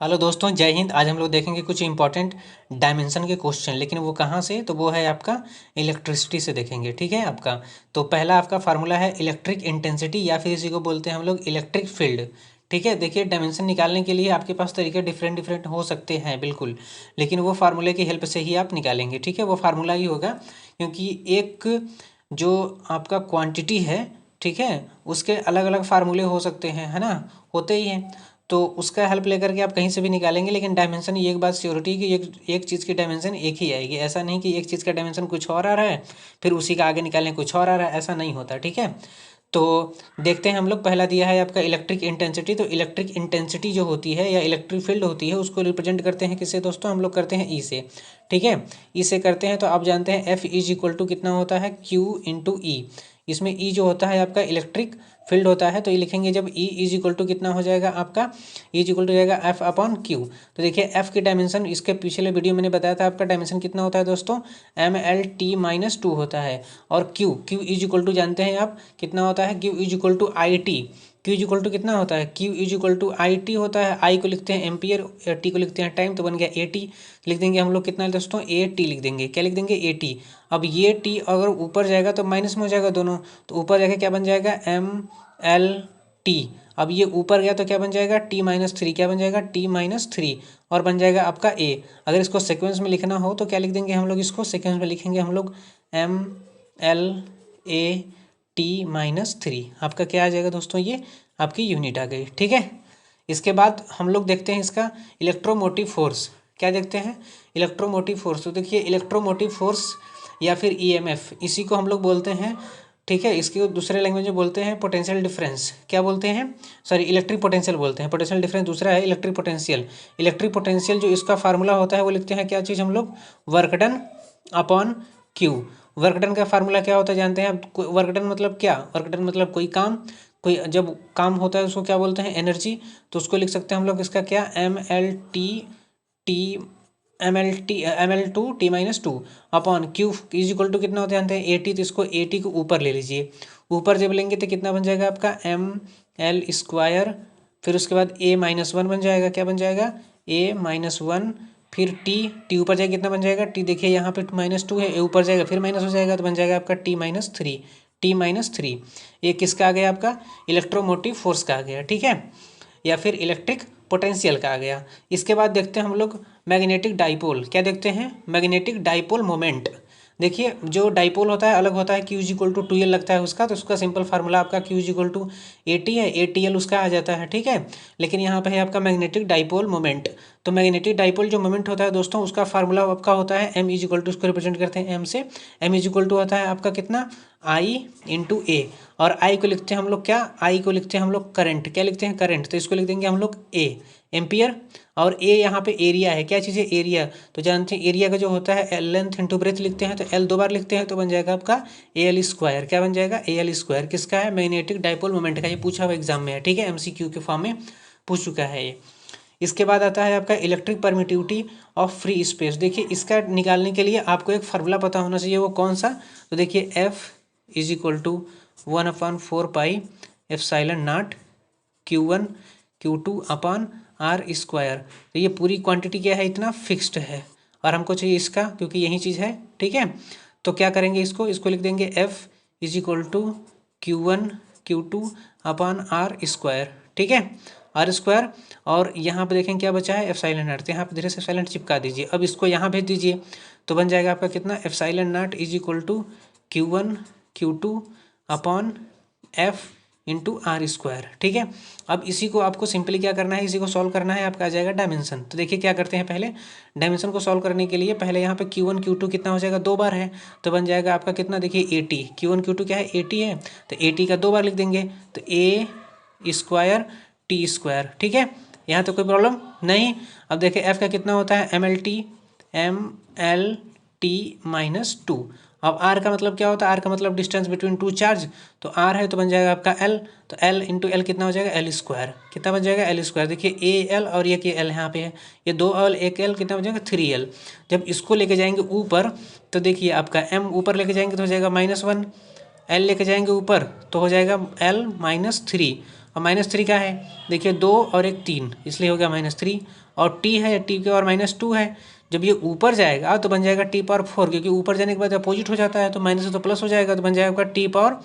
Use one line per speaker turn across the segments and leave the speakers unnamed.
Hello दोस्तों, जय हिंद। आज हम लोग देखेंगे कुछ इंपॉर्टेंट डायमेंशन के क्वेश्चन, लेकिन वो कहाँ से, तो वो है आपका इलेक्ट्रिसिटी से देखेंगे। ठीक है आपका। तो पहला आपका फार्मूला है इलेक्ट्रिक इंटेंसिटी, या फिर इसी को बोलते हैं हम लोग इलेक्ट्रिक फील्ड। ठीक है, देखिए डायमेंशन निकालने के लिए आपके पास तरीके डिफरेंट डिफरेंट हो सकते हैं, बिल्कुल, लेकिन वो फार्मूले की हेल्प से ही आप निकालेंगे। ठीक है, वो फार्मूला ही होगा, क्योंकि एक जो आपका क्वांटिटी है, ठीक है, उसके अलग अलग फार्मूले हो सकते हैं, है ना, होते ही हैं। तो उसका हेल्प लेकर के आप कहीं से भी निकालेंगे, लेकिन डायमेंशन एक बात श्योरिटी कि एक चीज़ की डायमेंशन एक ही आएगी। ऐसा नहीं कि एक चीज़ का डायमेंशन कुछ और आ रहा है फिर उसी का आगे निकालें कुछ और आ रहा है, ऐसा नहीं होता। ठीक है, तो देखते हैं हम लोग। पहला दिया है आपका इलेक्ट्रिक इंटेंसिटी। तो इलेक्ट्रिक इंटेंसिटी जो होती है या इलेक्ट्रिक फील्ड होती है, उसको रिप्रेजेंट करते हैं किससे दोस्तों? हम लोग करते हैं ई से। ठीक है, ई से करते हैं। तो आप जानते हैं एफ इज इक्वल टू कितना होता है, क्यू इंटू ई। इसमें ई जो होता है आपका इलेक्ट्रिक फील्ड होता है, तो ये लिखेंगे जब ई इज इक्वल टू कितना हो जाएगा आपका, ई इज इक्वल टू जाएगा एफ अपॉन क्यू। तो देखिए एफ की डायमेंशन, इसके पिछले वीडियो मैंने बताया था, आपका डायमेंशन कितना होता है दोस्तों, M L T minus two होता है। और Q, Q is equal to जानते हैं आप कितना होता है, Q is equal to I T. Q is equal to कितना होता है, Q is equal to I T होता है। आई को लिखते हैं एम्पियर, टी को लिखते हैं टाइम, तो बन गया ए टी। लिख देंगे हम लोग कितना दोस्तों, ए टी लिख देंगे। क्या लिख देंगे, ए टी। अब ये टी अगर ऊपर जाएगा तो माइनस में हो जाएगा दोनों, तो ऊपर जाके क्या बन जाएगा, एम एल टी। अब ये ऊपर गया तो क्या बन जाएगा, टी माइनस थ्री। क्या बन जाएगा, टी माइनस थ्री, और बन जाएगा आपका ए। अगर इसको सीक्वेंस में लिखना हो तो क्या लिख देंगे हम लोग, इसको सीक्वेंस में लिखेंगे हम लोग, M L A T minus three. आपका क्या आ जाएगा दोस्तों, ये आपकी यूनिट आ गई। ठीक है, इसके बाद हम लोग देखते हैं इसका इलेक्ट्रोमोटिव फोर्स। क्या देखते हैं, इलेक्ट्रोमोटिव फोर्स। तो देखिए इलेक्ट्रोमोटिव फोर्स या फिर ईएमएफ, इसी को हम लोग बोलते हैं। ठीक है, इसके दूसरे लैंग्वेज में बोलते हैं पोटेंशियल डिफरेंस। क्या बोलते हैं, सॉरी, इलेक्ट्रिक पोटेंशियल बोलते हैं। पोटेंशियल डिफरेंस दूसरा है इलेक्ट्रिक पोटेंशियल। इलेक्ट्रिक पोटेंशियल जो इसका फार्मूला होता है वो लिखते हैं क्या चीज़ हम लोग, work done upon Q. Work done का फार्मूला क्या होता है जानते हैं आप? वर्क डन मतलब क्या, वर्क डन मतलब कोई काम, कोई जब काम होता है उसको क्या बोलते हैं, एनर्जी। तो उसको लिख सकते हैं हम लोग इसका क्या, M L T, T M L two T minus two upon Q is equal to कितना होता है जानते हैं, ए टी। तो इसको ए टी को ऊपर ले लीजिए। ऊपर जब लेंगे तो कितना बन जाएगा आपका, एम एल स्क्वायर, फिर उसके बाद ए माइनस वन बन जाएगा। क्या बन जाएगा, ए माइनस वन, फिर टी, टी ऊपर जाएगा कितना बन जाएगा, टी देखिए यहाँ पे माइनस टू है, ए ऊपर जाएगा फिर माइनस हो जाएगा, तो बन जाएगा आपका T minus three. T minus three, ये किसका आ गया आपका, इलेक्ट्रोमोटिव फोर्स का आ गया। ठीक है, या फिर इलेक्ट्रिक पोटेंशियल का आ गया। इसके बाद देखते हैं हम लोग मैग्नेटिक डाइपोल। क्या देखते हैं, मैग्नेटिक डाइपोल मोमेंट। देखिए जो डाइपोल होता है अलग होता है, Q is equal to two L लगता है उसका, तो उसका सिंपल फार्मूला आपका Q is equal to A T है, ए टी एल उसका आ जाता है। ठीक है, लेकिन यहाँ पे है आपका मैग्नेटिक डाइपोल मोमेंट। तो मैग्नेटिक डाइपोल जो मोमेंट होता है दोस्तों, उसका फार्मूला आपका होता है एम इज इक्वल टू, उसको रिप्रेजेंट करते हैं एम से। एम इज इक्वल टू होता है आपका कितना, आई इंटू ए। और आई को लिखते हैं हम लोग क्या, आई को लिखते हैं हम लोग करंट। क्या लिखते हैं, करंट। तो इसको लिख देंगे हम लोग ए, एम्पियर। और ए यहाँ पे एरिया है, क्या चीज़ है, एरिया। तो जानते हैं एरिया का जो होता है एल लेंथ इंटू ब्रेथ लिखते हैं, तो एल दो बार लिखते हैं तो बन जाएगा आपका ए एल स्क्वायर। क्या बन जाएगा, ए एल स्क्वायर। किसका है, मैग्नेटिक डाइपोल मोमेंट का। ये पूछा हुआ एग्जाम में है, ठीक है, एमसीक्यू के फॉर्म में पूछ चुका है ये। इसके बाद आता है आपका electric permittivity of free space. देखिए इसका निकालने के लिए आपको एक फार्मूला पता होना चाहिए, वो कौन सा, तो देखिए F is equal to one upon four pi epsilon naught Q one Q two upon R square. तो ये पूरी क्वांटिटी क्या है, इतना फिक्स्ड है, और हमको चाहिए इसका, क्योंकि यही चीज़ है। ठीक है, तो क्या करेंगे, इसको इसको लिख देंगे F is equal to Q one Q two upon R square. ठीक है, आर स्क्वायर। और यहाँ पे देखें क्या बचा है, एप्सिलॉन नॉट। तो यहाँ पे धीरे से एप्सिलॉन चिपका दीजिए। अब इसको यहाँ भेज दीजिए, तो बन जाएगा आपका कितना, epsilon naught is equal to Q one Q two upon F into R square. ठीक है, अब इसी को आपको सिंपली क्या करना है, इसी को सॉल्व करना है, आपका आ जाएगा डायमेंशन। तो देखिए क्या करते हैं, पहले डायमेंशन को सॉल्व करने के लिए पहले यहाँ पे क्यू वन क्यू टू कितना हो जाएगा, दो बार है, तो बन जाएगा आपका कितना, देखिए A T. Q one Q two क्या है, ए टी है, तो ए टी का दो बार लिख देंगे, तो ए स्क्वायर टी स्क्वायर। ठीक है, यहाँ तो कोई प्रॉब्लम नहीं। अब देखिए एफ का कितना होता है, M L T minus two. अब आर का मतलब क्या होता है, आर का मतलब डिस्टेंस बिटवीन टू चार्ज। तो आर है तो बन जाएगा आपका एल, तो एल इंटू एल कितना हो जाएगा, एल स्क्वायर। कितना बन जाएगा, एल स्क्वायर। देखिए ए एल और एक ये एल यहाँ पे है, ये दो एल एक एल कितना बन जाएगा, थ्री एल। जब इसको लेके जाएंगे ऊपर तो देखिए आपका एम ऊपर लेके जाएंगे तो हो जाएगा माइनस वन, एल लेके जाएंगे ऊपर तो हो जाएगा एल माइनस थ्री। और माइनस थ्री का है, देखिए दो और एक तीन, इसलिए हो गया माइनस थ्री। और टी है टी की पावर -2 है। जब ये ऊपर जाएगा तो बन जाएगा टी पावर 4, क्योंकि ऊपर जाने के बाद अपोजिट हो जाता है तो माइनस से तो प्लस हो जाएगा, तो बन जाएगा आपका टी पावर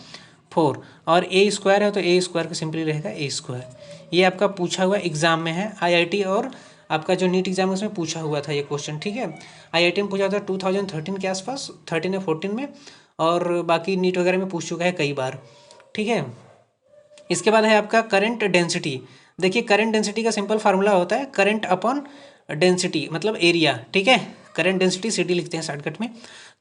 4। और ए स्क्वायर है तो ए स्क्वायर का सिंपली रहेगा ए स्क्वायर। ये आपका पूछा हुआ एग्जाम में है IIT और आपका जो नीट एग्जाम है उसमें पूछा हुआ था ये क्वेश्चन, ठीक है। IIT में पूछा था 2013 के आसपास, 13 या 14 में, और बाकी नीट वगैरह में पूछ चुका है कई बार, ठीक है। इसके बाद है आपका करंट डेंसिटी। देखिए करंट डेंसिटी का सिंपल फार्मूला होता है करंट अपॉन डेंसिटी, मतलब एरिया, ठीक है। करंट डेंसिटी CD लिखते हैं शॉर्टकट में।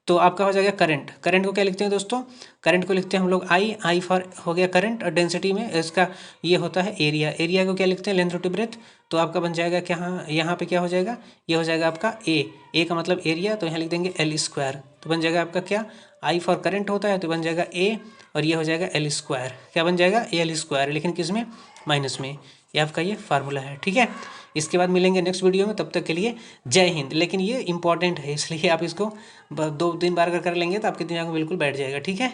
तो आपका हो जाएगा करंट। करंट को क्या लिखते हैं दोस्तों? करंट को लिखते हैं हम लोग आई फॉर हो गया करंट, और डेंसिटी में इसका ये होता है एरिया। एरिया को क्या लिखते हैं? Length to breadth. तो आपका बन जाएगा क्या, यहाँ पे क्या हो जाएगा? ये हो जाएगा आपका ए का मतलब एरिया, तो यहाँ लिख देंगे L स्क्वायर। तो बन जाएगा आपका क्या, आई फॉर करंट होता है तो बन जाएगा ए, और ये हो जाएगा L स्क्वायर। क्या बन जाएगा? L स्क्वायर, लेकिन किस में? माइनस में। ये आपका ये फार्मूला है, ठीक है। इसके बाद मिलेंगे नेक्स्ट वीडियो में, तब तक के लिए जय हिंद। लेकिन ये इंपॉर्टेंट है इसलिए आप इसको 2-3 बार अगर कर लेंगे तो आपके दिमाग में बिल्कुल बैठ जाएगा, ठीक है।